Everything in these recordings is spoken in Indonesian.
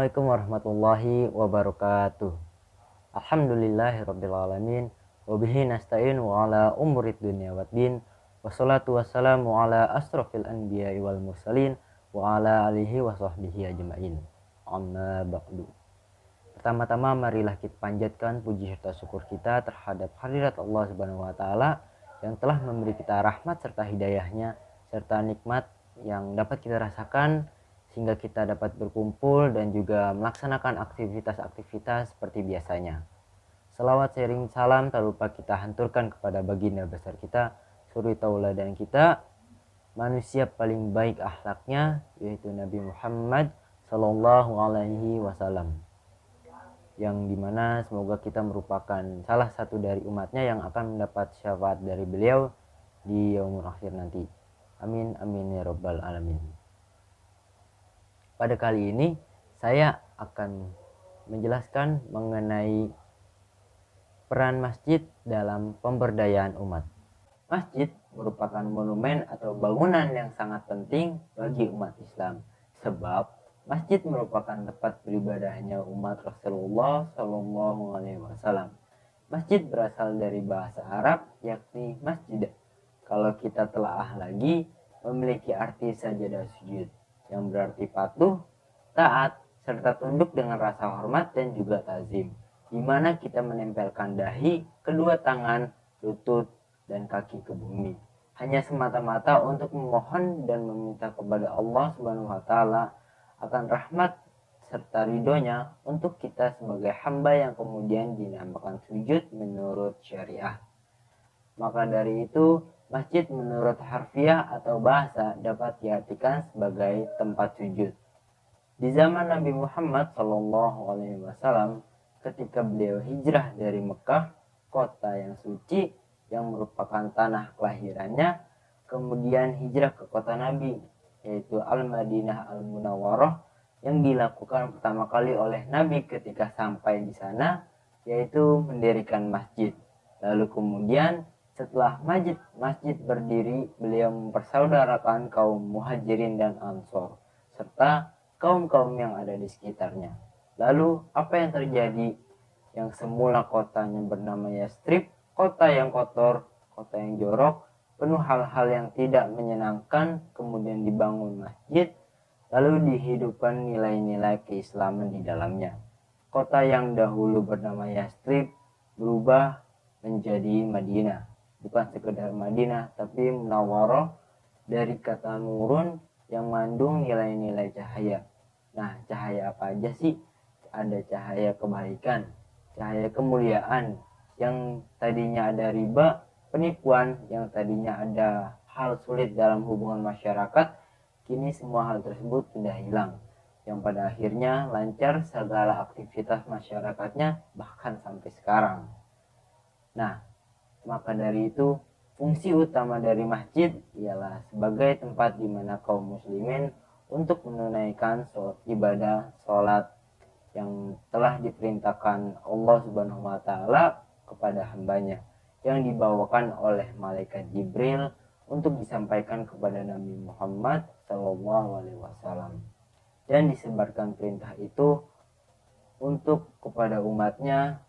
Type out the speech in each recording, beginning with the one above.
Assalamualaikum warahmatullahi wabarakatuh. Alhamdulillahirrabbilalamin. Wabihi nasta'in wa ala umurid dunia waddin. Wassalatu wassalamu ala asrafil anbiya wal mursalin wa ala alihi wa sahbihi ajma'in. Amma ba'du. Pertama-tama marilah kita panjatkan puji serta syukur kita terhadap hadirat Allah Subhanahu wa taala yang telah memberi kita rahmat serta hidayahnya serta nikmat yang dapat kita rasakan sehingga kita dapat berkumpul dan juga melaksanakan aktivitas-aktivitas seperti biasanya. Selawat sharing salam tak lupa kita hanturkan kepada baginda besar kita, suri tauladan kita, manusia paling baik akhlaknya, yaitu Nabi Muhammad Sallallahu Alaihi Wasallam, yang dimana semoga kita merupakan salah satu dari umatnya yang akan mendapat syafaat dari beliau di yaumul akhir nanti. Amin amin ya rabbal alamin. Pada kali ini saya akan menjelaskan mengenai peran masjid dalam pemberdayaan umat. Masjid merupakan monumen atau bangunan yang sangat penting bagi umat Islam, sebab masjid merupakan tempat beribadahnya umat Rasulullah Shallallahu Alaihi Wasallam. Masjid berasal dari bahasa Arab yakni masjid. Kalau kita telaah lagi, memiliki arti sajadah sujud, yang berarti patuh, taat, serta tunduk dengan rasa hormat dan juga tazim, di mana kita menempelkan dahi, kedua tangan, lutut, dan kaki ke bumi, hanya semata-mata untuk memohon dan meminta kepada Allah Subhanahu wa taala akan rahmat serta ridhonya untuk kita sebagai hamba yang kemudian dinamakan sujud menurut syariah. Maka dari itu, masjid menurut harfiah atau bahasa dapat diartikan sebagai tempat sujud. Di zaman Nabi Muhammad SAW, ketika beliau hijrah dari Mekah, kota yang suci yang merupakan tanah kelahirannya, kemudian hijrah ke kota Nabi, yaitu Al-Madinah Al-Munawwarah, yang dilakukan pertama kali oleh Nabi ketika sampai di sana, yaitu mendirikan masjid. Lalu kemudian setelah masjid berdiri, beliau mempersaudarakan kaum muhajirin dan ansor serta kaum-kaum yang ada di sekitarnya. Lalu apa yang terjadi? Yang semula kotanya bernama Yastrib, kota yang kotor, kota yang jorok, penuh hal-hal yang tidak menyenangkan, kemudian dibangun masjid, lalu dihidupkan nilai-nilai keislaman di dalamnya. Kota yang dahulu bernama Yastrib berubah menjadi Madinah. Bukan sekedar Madinah, tapi Munawwarah dari kata nurun yang mengandung nilai-nilai cahaya. Nah, cahaya apa aja sih? Ada cahaya kebaikan, cahaya kemuliaan, yang tadinya ada riba, penipuan, yang tadinya ada hal sulit dalam hubungan masyarakat, kini semua hal tersebut sudah hilang, yang pada akhirnya lancar segala aktivitas masyarakatnya bahkan sampai sekarang. Nah, maka dari itu, fungsi utama dari masjid ialah sebagai tempat di mana kaum muslimin untuk menunaikan ibadah sholat yang telah diperintahkan Allah Subhanahu wa taala kepada hambanya, yang dibawakan oleh malaikat Jibril untuk disampaikan kepada Nabi Muhammad SAW, dan disebarkan perintah itu untuk kepada umatnya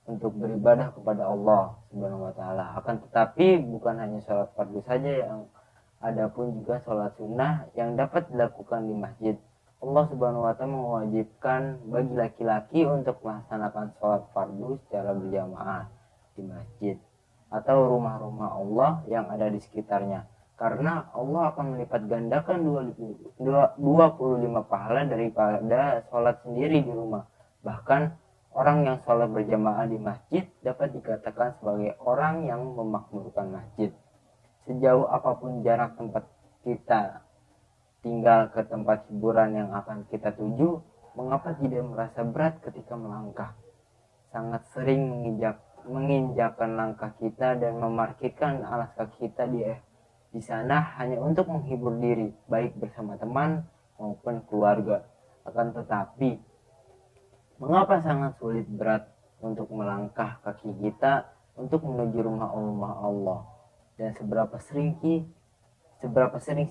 untuk beribadah kepada Allah Subhanahu wa taala. Akan tetapi bukan hanya sholat fardu saja yang ada, pun juga sholat sunnah yang dapat dilakukan di masjid. Allah Subhanahu wa taala mewajibkan bagi laki-laki untuk melaksanakan sholat fardu secara berjamaah di masjid atau rumah-rumah Allah yang ada di sekitarnya, karena Allah akan melipat gandakan 25 pahala daripada sholat sendiri di rumah. Bahkan orang yang sholat berjamaah di masjid dapat dikatakan sebagai orang yang memakmurkan masjid. Sejauh apapun jarak tempat kita tinggal ke tempat hiburan yang akan kita tuju, mengapa tidak merasa berat ketika melangkah? Sangat sering menginjakkan langkah kita dan memarkirkan alas kaki kita di sana hanya untuk menghibur diri, baik bersama teman maupun keluarga. Akan tetapi, mengapa sangat sulit berat untuk melangkah kaki kita untuk menuju rumah Allah? Dan seberapa sering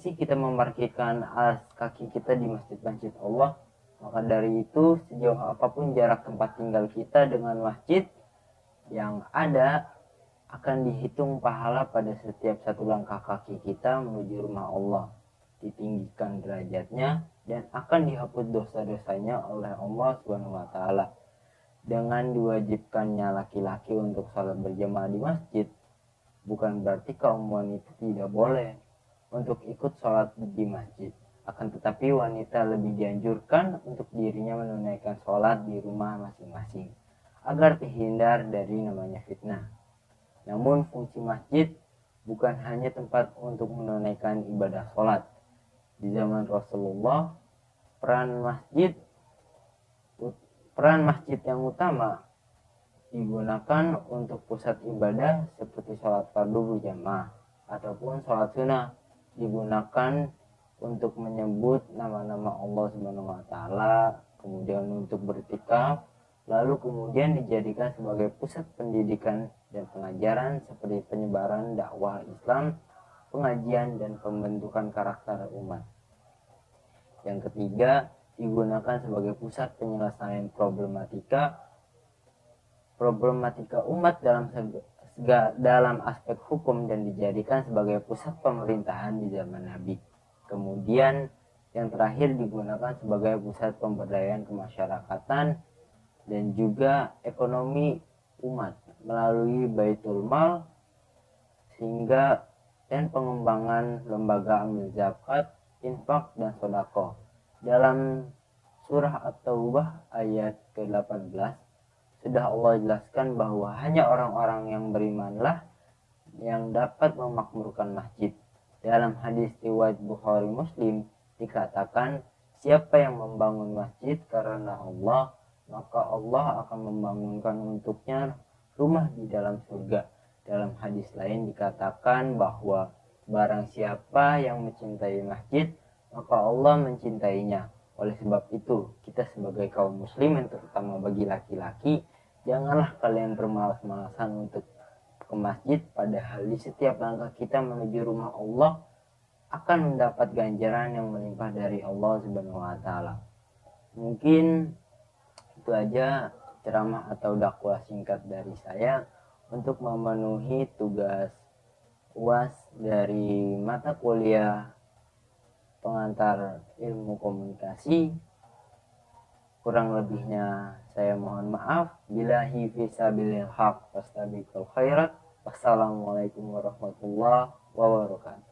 sih kita memarkirkan alas kaki kita di masjid-masjid Allah? Maka dari itu, sejauh apapun jarak tempat tinggal kita dengan masjid yang ada, akan dihitung pahala pada setiap satu langkah kaki kita menuju rumah Allah, ditinggikan derajatnya, dan akan dihapus dosa-dosanya oleh Allah Subhanahu wa Ta'ala. Dengan diwajibkannya laki-laki untuk sholat berjamaah di masjid, bukan berarti kaum wanita tidak boleh untuk ikut sholat di masjid. Akan tetapi wanita lebih dianjurkan untuk dirinya menunaikan sholat di rumah masing-masing agar terhindar dari namanya fitnah. Namun fungsi masjid bukan hanya tempat untuk menunaikan ibadah sholat. Di zaman Rasulullah, peran masjid yang utama digunakan untuk pusat ibadah seperti sholat fardu berjamaah ataupun sholat sunnah, digunakan untuk menyebut nama-nama Allah Subhanahu wa Ta'ala, kemudian untuk bertikaf, lalu kemudian dijadikan sebagai pusat pendidikan dan pengajaran seperti penyebaran dakwah Islam, pengajian dan pembentukan karakter umat. Yang ketiga, digunakan sebagai pusat penyelesaian problematika umat dalam aspek hukum dan dijadikan sebagai pusat pemerintahan di zaman Nabi. Kemudian yang terakhir digunakan sebagai pusat pemberdayaan kemasyarakatan dan juga ekonomi umat melalui baitul mal dan pengembangan lembaga amil zakat, infak dan sedekah. Dalam surah At-Taubah ayat ke-18 sudah Allah jelaskan bahwa hanya orang-orang yang berimanlah yang dapat memakmurkan masjid. Dalam hadis riwayat Bukhari Muslim dikatakan, siapa yang membangun masjid karena Allah, maka Allah akan membangunkan untuknya rumah di dalam surga. Dalam hadis lain dikatakan bahwa barang siapa yang mencintai masjid, maka Allah mencintainya. Oleh sebab itu, kita sebagai kaum muslimin, terutama bagi laki-laki, janganlah kalian bermalas-malasan untuk ke masjid, padahal di setiap langkah kita menuju rumah Allah akan mendapat ganjaran yang melimpah dari Allah Subhanahu wa Ta'ala. Mungkin itu aja ceramah atau dakwah singkat dari saya untuk memenuhi tugas UAS dari mata kuliah pengantar ilmu komunikasi. Kurang lebihnya saya mohon maaf. Billahi fisabilil haq wastabiqul khairat. Wassalamualaikum warahmatullahi wabarakatuh.